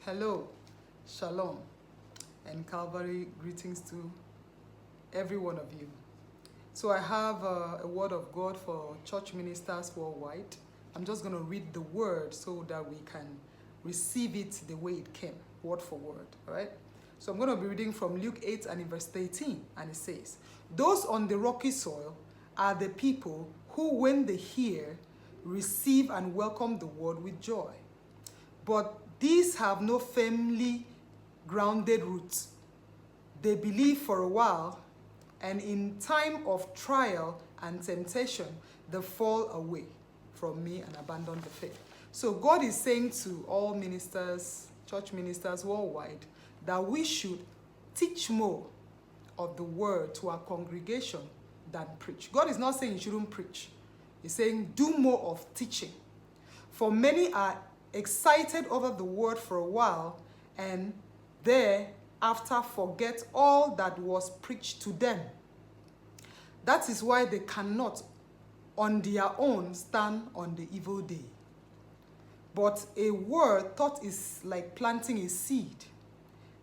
Hello, Shalom, and Calvary greetings to every one of you. So I have a word of God for church ministers worldwide. I'm just going to read the word so that we can receive it the way it came, word for word, all right? So I'm going to be reading from Luke 8 and in verse 18, and it says, "Those on the rocky soil are the people who, when they hear, receive and welcome the word with joy. But these have no firmly grounded roots. They believe for a while, and in time of trial and temptation, they fall away from me and abandon the faith." So God is saying to all ministers, church ministers worldwide, that we should teach more of the word to our congregation than preach. God is not saying you shouldn't preach. He's saying do more of teaching. For many are excited over the word for a while and thereafter forget all that was preached to them. That is why they cannot on their own stand on the evil day. But a word thought is like planting a seed,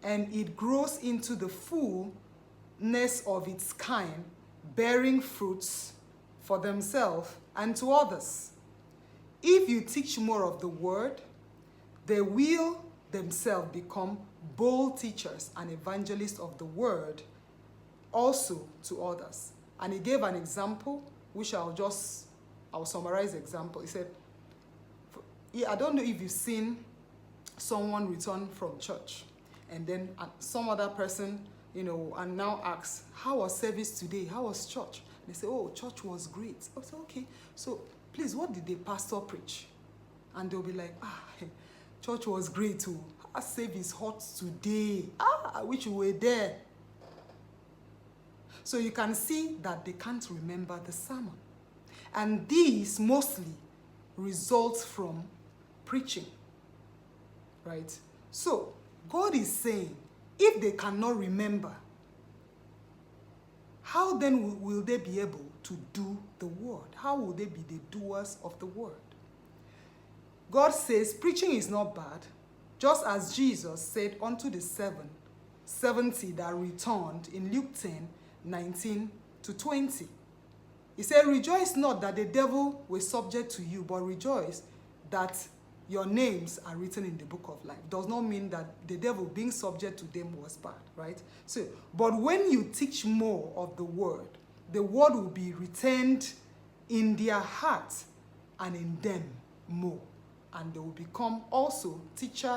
and it grows into the fullness of its kind, bearing fruits for themselves and to others. If you teach more of the word, they will themselves become bold teachers and evangelists of the word also to others. And he gave an example, which I'll summarize the example. He said, I don't know if you've seen someone return from church and then some other person, and now asks, "How was service today? How was church?" They say, "Oh, church was great." I say, "Okay, so please, what did the pastor preach?" And they'll be like, "Church was great too. Our service hot today. I wish you were there." So you can see that they can't remember the sermon. And these mostly results from preaching, right? So God is saying, if they cannot remember, how then will they be able to do the word? How will they be the doers of the word? God says preaching is not bad, just as Jesus said unto the 70 that returned in Luke 10:19-20. He said, "Rejoice not that the devil was subject to you, but rejoice that your names are written in the book of life." Does not mean that the devil being subject to them was bad, right? So, but when you teach more of the word will be retained in their heart and in them more. And they will become also teachers